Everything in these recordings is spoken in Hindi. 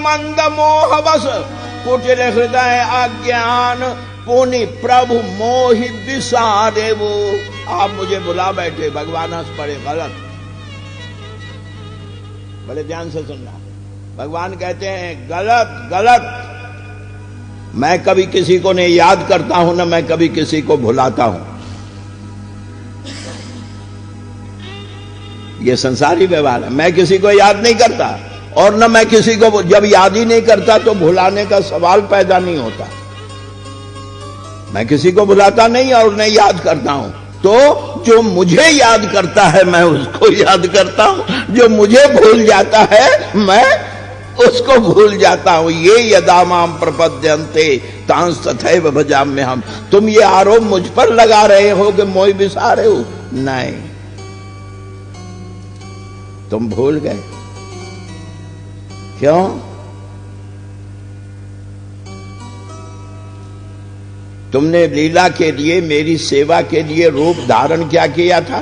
मंद मोहवश कुटिल हृदय अज्ञान पुनि प्रभु मोहि विसारे वो। आप मुझे बुला बैठे, भगवान हंस पड़े, गलत। बड़े ध्यान से सुनना, भगवान कहते हैं गलत गलत। मैं कभी किसी को नहीं याद करता हूं, ना मैं कभी किसी को भुलाता हूं। ये संसारी व्यवहार है। मैं किसी को याद नहीं करता, और न मैं किसी को, जब याद ही नहीं करता तो भुलाने का सवाल पैदा नहीं होता। मैं किसी को भुलाता नहीं और नहीं याद करता हूं, तो जो मुझे याद करता है मैं उसको याद करता हूं, जो मुझे भूल जाता है मैं उसको भूल जाता हूं। ये यदा माम प्रपद्यन्ते तांस तथैव भजाम्य हम। तुम ये आरोप मुझ पर लगा रहे हो कि मोहि विसारे हो, नहीं, तुम भूल गए। क्यों? तुमने लीला के लिए, मेरी सेवा के लिए रूप धारण क्या किया था?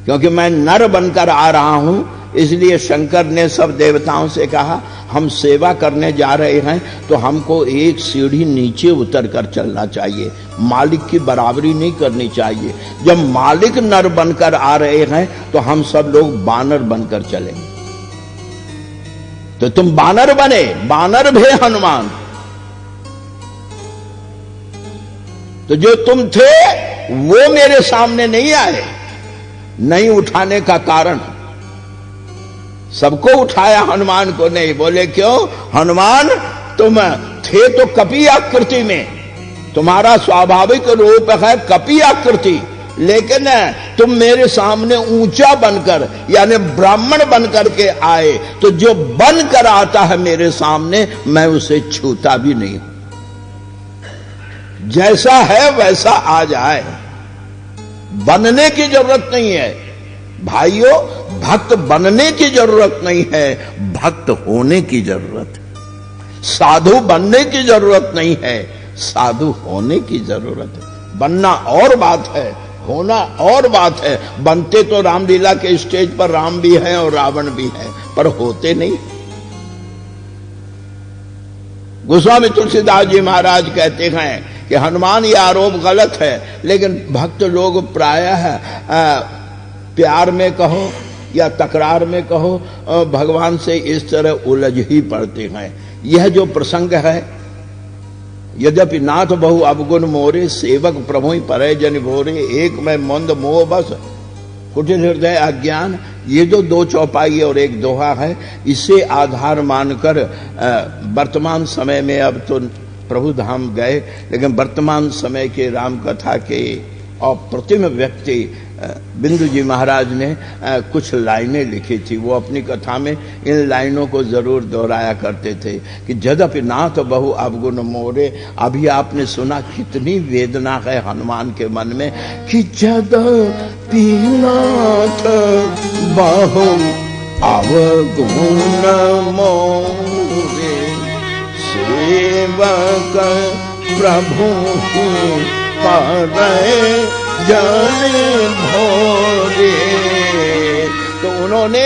क्योंकि मैं नर बनकर आ रहा हूं, इसलिए शंकर ने सब देवताओं से कहा हम सेवा करने जा रहे हैं तो हमको एक सीढ़ी नीचे उतर कर चलना चाहिए, मालिक की बराबरी नहीं करनी चाहिए। जब मालिक नर बनकर आ रहे हैं तो हम सब लोग बानर बनकर चलेंगे। तो तुम बानर बने, बानर भे हनुमान। तो जो तुम थे वो मेरे सामने नहीं आए, नहीं उठाने का कारण। सबको उठाया, हनुमान को नहीं। बोले क्यों? हनुमान तुम थे तो कपि आकृति में, तुम्हारा स्वाभाविक रूप है कपि आकृति, लेकिन तुम मेरे सामने ऊंचा बनकर यानी ब्राह्मण बनकर के आए, तो जो बनकर आता है मेरे सामने मैं उसे छूता भी नहीं। जैसा है वैसा आ जाए, बनने की जरूरत नहीं है भाइयों। भक्त बनने की जरूरत नहीं है, भक्त होने की जरूरत है। साधु बनने की जरूरत नहीं है, साधु होने की जरूरत है। बनना और बात है, होना और बात है। बनते तो रामलीला के स्टेज पर राम भी है और रावण भी है, पर होते नहीं। गोस्वामी तुलसीदास जी महाराज कहते हैं कि हनुमान ये आरोप गलत है, लेकिन भक्त लोग प्रायः प्यार में कहो या तकरार में कहो भगवान से इस तरह उलझ ही पड़ते हैं। यह जो प्रसंग है, यद्यपि नाथ बहु अवगुण मोरे, सेवक प्रभु परे जन भोरे, एक मैं मंद मोह बस कुटिल हृदय अज्ञान, ये जो दो चौपाई और एक दोहा है, इसे आधार मानकर वर्तमान समय में, अब तो प्रभु धाम गए, लेकिन वर्तमान समय के राम कथा के अप्रतिम व्यक्ति बिंदु जी महाराज ने कुछ लाइनें लिखी थी। वो अपनी कथा में इन लाइनों को जरूर दोहराया करते थे कि जदपि नाथ बहु अवगुण मोरे। अभी आपने सुना कितनी वेदना है हनुमान के मन में कि जदपि नाथ बहु अवगुण मोरे, सेवक प्रभु परे जन भोरे। तो उन्होंने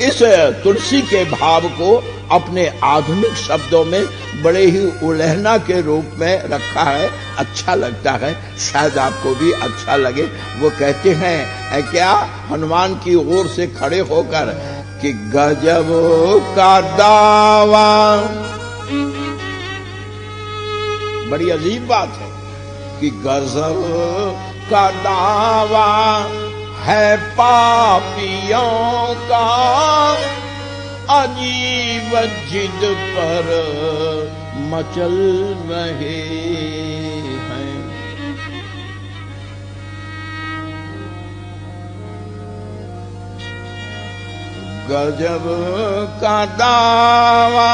इस तुलसी के भाव को अपने आधुनिक शब्दों में बड़े ही उल्लंघना के रूप में रखा है। अच्छा लगता है, शायद आपको भी अच्छा लगे। वो कहते हैं क्या, हनुमान की ओर से खड़े होकर कि गजब का दावा। बड़ी अजीब बात है कि गजब का दावा है पापियों का, अजीब जिद पर मचल रहे हैं। गजब का दावा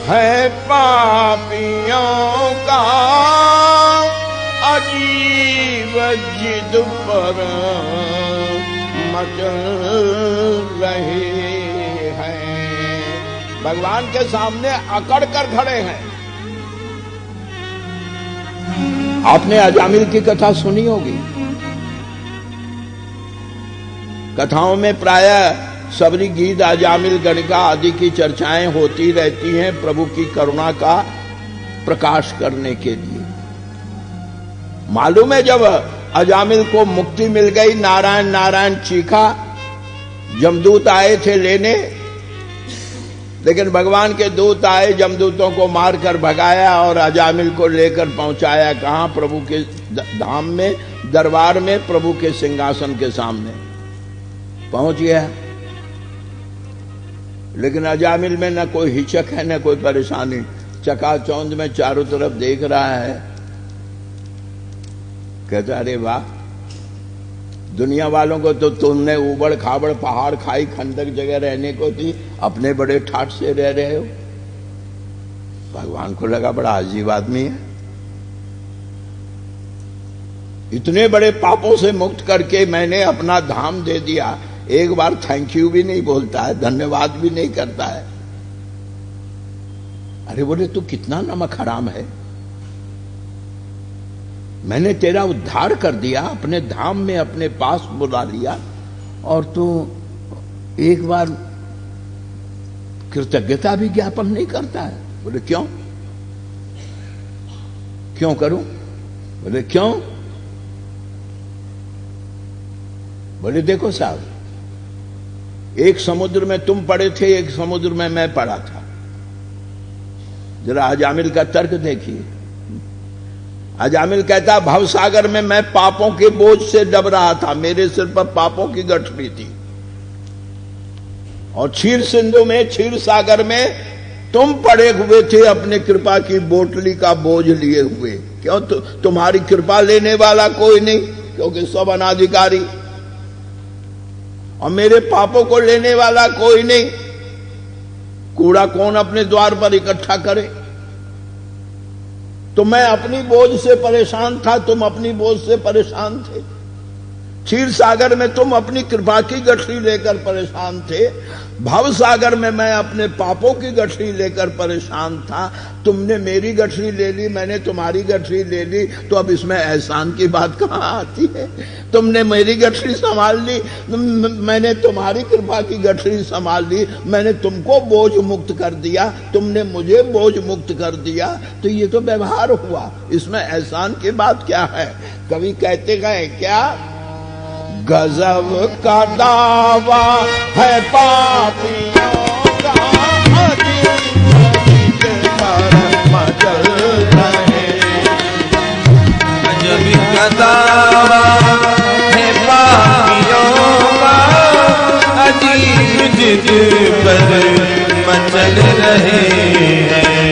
है पापियों का, अजीब जिद पर मचल रहे हैं। भगवान के सामने अकड़ कर खड़े हैं। आपने अजामिल की कथा सुनी होगी। कथाओं में प्रायः सबरी गीत अजामिल गणिका आदि की चर्चाएं होती रहती हैं प्रभु की करुणा का प्रकाश करने के लिए। मालूम है जब अजामिल को मुक्ति मिल गई, नारायण नारायण चीखा, जमदूत आए थे लेने, लेकिन भगवान के दूत आए, जमदूतों को मारकर भगाया और अजामिल को लेकर पहुंचाया कहां? प्रभु के धाम में, दरबार में, प्रभु के सिंहासन के सामने पहुंच गया। लेकिन अजामिल में न कोई हिचक है न कोई परेशानी, चकाचौंध में चारों तरफ देख रहा है। कहता अरे वाह, दुनिया वालों को तो तुमने उबड़ खाबड़ पहाड़ खाई खंडक जगह रहने को थी, अपने बड़े ठाठ से रह रहे हो। भगवान को लगा बड़ा अजीब आदमी है, इतने बड़े पापों से मुक्त करके मैंने अपना धाम दे दिया, एक बार थैंक यू भी नहीं बोलता है, धन्यवाद भी नहीं करता है। अरे बोले तू कितना नमक हराम है, मैंने तेरा उद्धार कर दिया, अपने धाम में अपने पास बुला लिया, और तू एक बार कृतज्ञता भी ज्ञापन नहीं करता है। बोले क्यों? क्यों करूं? बोले क्यों? बोले देखो साहब, एक समुद्र में तुम पड़े थे, एक समुद्र में मैं पड़ा था। जरा अजामिल का तर्क देखिए। अजामिल कहता भवसागर में मैं पापों के बोझ से दब रहा था, मेरे सिर पर पापों की गठरी थी, और क्षीर सिंधु में, क्षीर सागर में तुम पड़े हुए थे अपने कृपा की बोतली का बोझ लिए हुए। क्यों? तुम्हारी कृपा लेने वाला कोई नहीं, क्योंकि सब अनाधिकारी, और मेरे पापों को लेने वाला कोई नहीं। कूड़ा कौन अपने द्वार पर इकट्ठा करे? तो मैं अपनी बोझ से परेशान था, तुम अपनी बोझ से परेशान थे। क्षीर सागर में तुम अपनी कृपा की गठरी लेकर परेशान थे, भव सागर में मैं अपने पापों की गठरी लेकर परेशान था। तुमने मेरी गठरी ले ली, मैंने तुम्हारी गठरी ले ली, तो अब इसमें एहसान की बात कहां आती है? तुमने मेरी गठरी संभाल ली, मैंने तुम्हारी कृपा की गठरी संभाल ली, मैंने तुमको बोझ मुक्त कर दिया, तुमने मुझे बोझ मुक्त कर दिया, तो ये तो व्यवहार हुआ, इसमें एहसान की बात क्या है? कवि कहते गए क्या, गजब का दावा है पापियों का, मचल रहे। गजब का दावा है पापियों का, अजीब जिद पर मचल रहे हैं।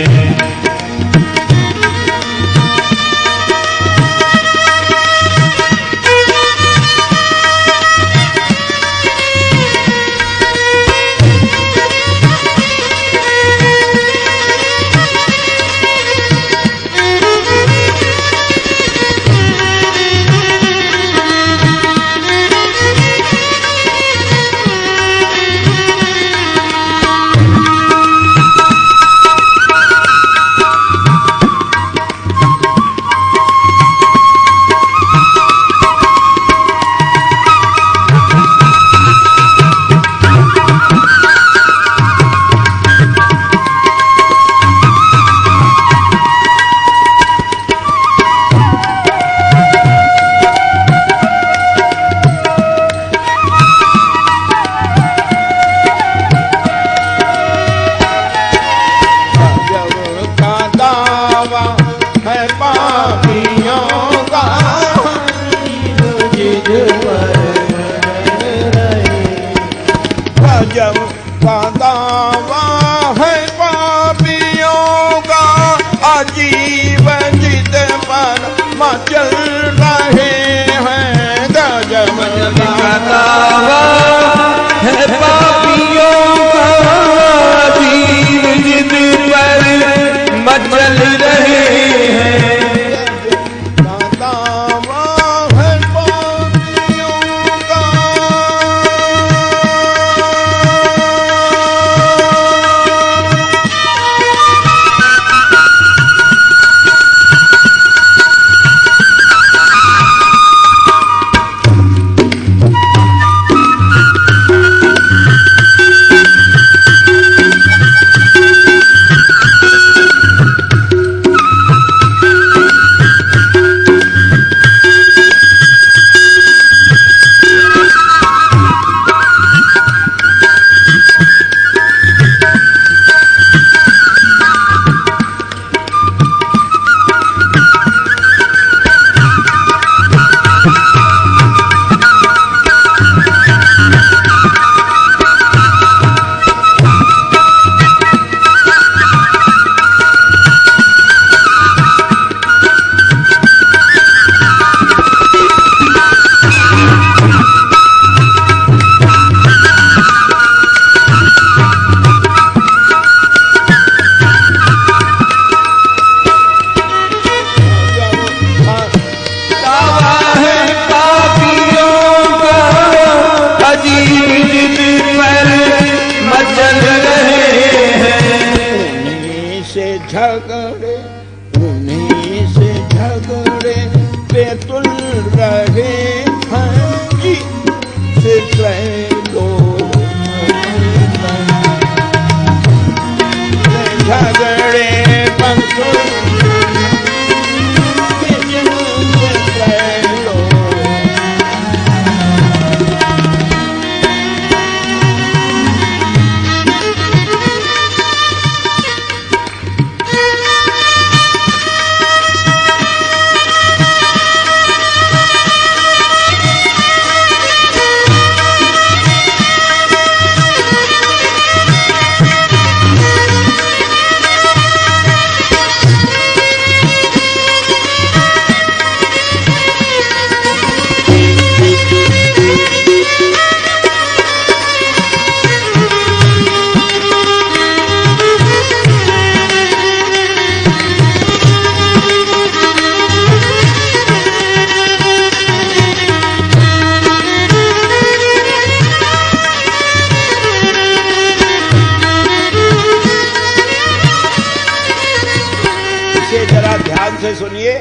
सुनिए,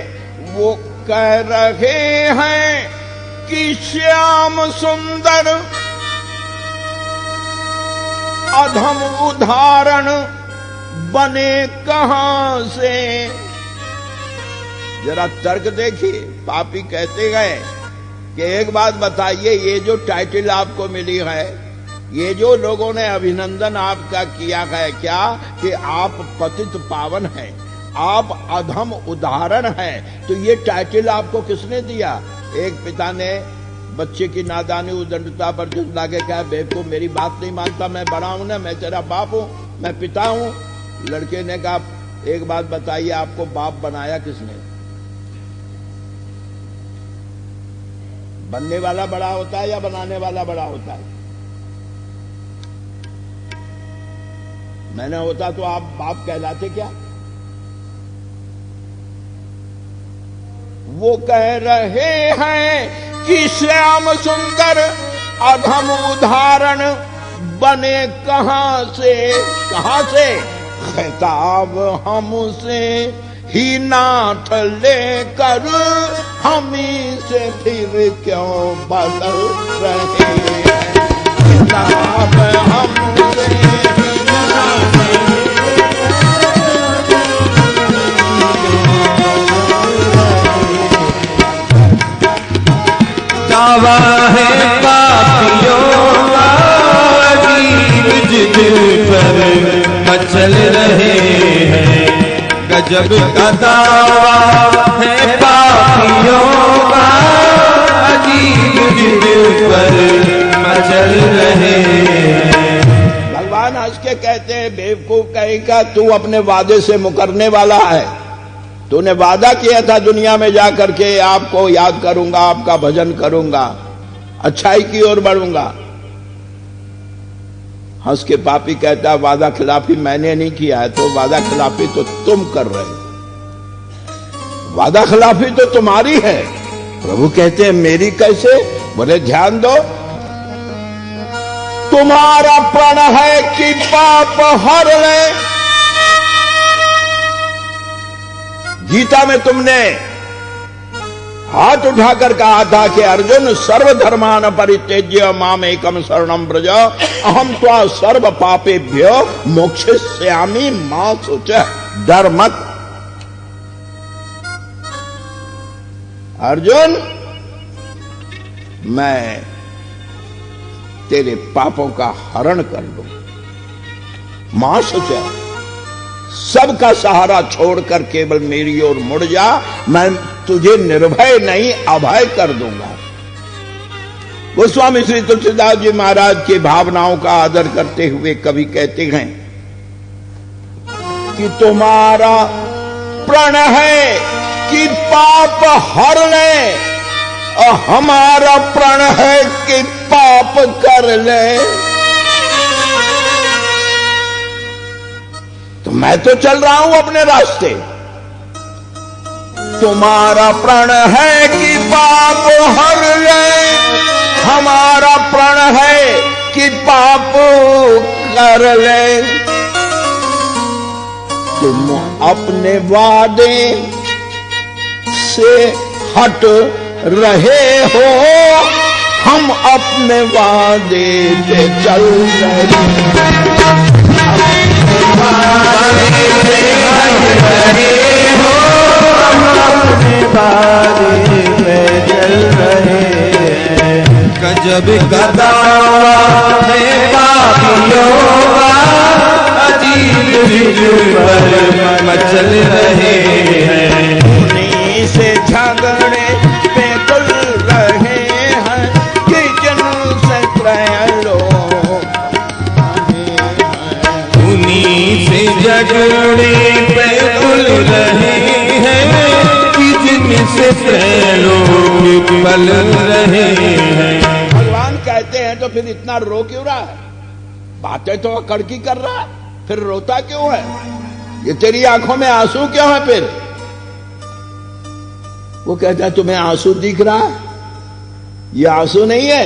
वो कह रहे हैं कि श्याम सुंदर अधम उदाहरण बने कहां से। जरा तर्क देखिए, पापी कहते गए कि एक बात बताइए, ये जो टाइटल आपको मिली है, ये जो लोगों ने अभिनंदन आपका किया है, क्या कि आप पतित पावन हैं, आप अधम उदाहरण हैं, तो ये टाइटल आपको किसने दिया? एक पिता ने बच्चे की नादानी उदंडता पर जुटला के कहा, बेवकूफ मेरी बात नहीं मानता, मैं बड़ा हूं ना, मैं तेरा बाप हूं, मैं पिता हूं। लड़के ने कहा, एक बात बताइए, आपको बाप बनाया किसने? बनने वाला बड़ा होता है या बनाने वाला बड़ा होता है? मैंने होता तो आप बाप कहलाते क्या? वो कह रहे हैं कि श्याम सुंदर अधम उदाहरण बने कहां से? कहां से? खिताब हमसे ही नाथ लेकर हम ही से फिर क्यों बदल रहे हैं? खिताब हमसे दावा है पापियों का, अजीब जिद पर मचल रहे हैं। गजब का दावा है पापियों का, अजीब जिद पर मचल रहे हैं। भगवान हंस के कहते हैं, बेवकूफ कहेगा, तू अपने वादे से मुकरने वाला है। तूने वादा किया था दुनिया में जाकर के, आपको याद करूंगा, आपका भजन करूंगा, अच्छाई की ओर बढ़ूंगा। हंस के पापी कहता, वादा खिलाफी मैंने नहीं किया है, तो वादा खिलाफी तो तुम कर रहे हो, वादा खिलाफी तो तुम्हारी है। प्रभु कहते हैं, मेरी कैसे? बोले, ध्यान दो, तुम्हारा प्रण है कि पाप हर ले। गीता में तुमने हाथ उठाकर कहा था कि अर्जुन, सर्वधर्मान परित्यज्य माम एकम शरणम व्रज, अहम त्वा सर्व पापेभ्यो मोक्षयिष्यामि मा शुच। डर मत अर्जुन, मैं तेरे पापों का हरण कर लूं। मां शुच, सबका सहारा छोड़कर केवल मेरी ओर मुड़ जा, मैं तुझे निर्भय नहीं अभय कर दूंगा। गोस्वामी श्री तुलसीदास जी महाराज की भावनाओं का आदर करते हुए कवि कहते हैं कि तुम्हारा प्रण है कि पाप हर ले, और हमारा प्रण है कि पाप कर ले। तो मैं तो चल रहा हूं अपने रास्ते, तुम्हारा प्रण है कि पाप हर ले, हमारा प्रण है कि पाप कर ले। तुम अपने वादे से हट रहे हो, हम अपने वादे से चल रहे हैं। गजब का दावा है पापियों का, अजीब जिद पर मचल रहे हैं। उन्हीं से झगड़े पे तुल रहे हैं कि जन से लो, उन्हीं से झगड़े पे तुल रहे हैं कि जिनसे लोग पल रहे हैं। भगवान कहते हैं, तो फिर इतना रो क्यों रहा है? बातें तो कड़की कर रहा है, फिर रोता क्यों है? ये तेरी आंखों में आंसू क्यों है? फिर वो कहता है, तुम्हें आंसू दिख रहा है? ये आंसू नहीं है।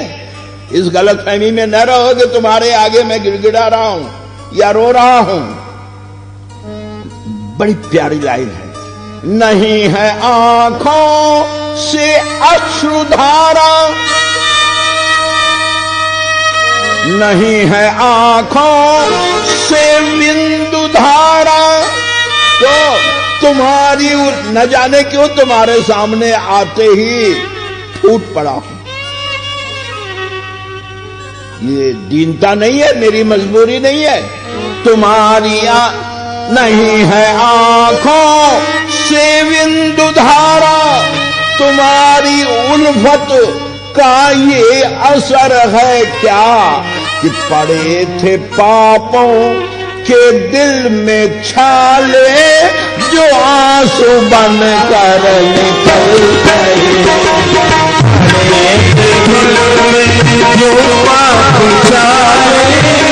इस गलतफहमी में न रहो कि तुम्हारे आगे मैं गिड़गिड़ा रहा हूं या रो रहा हूं। बड़ी प्यारी लाइन है, नहीं है आंखों से अश्रुधारा, नहीं है आंखों से बिंदु धारा, तो तुम्हारी न जाने क्यों तुम्हारे सामने आते ही फूट पड़ा हूं। ये दीनता नहीं है, मेरी मजबूरी नहीं है। तुम्हारी नहीं है आंखों से बिंदु धारा, तुम्हारी उल्फत का ये असर है क्या कि पड़े थे पापों के दिल में छाले, जो आंसू बन कर निकल गए। जो आंसू छाले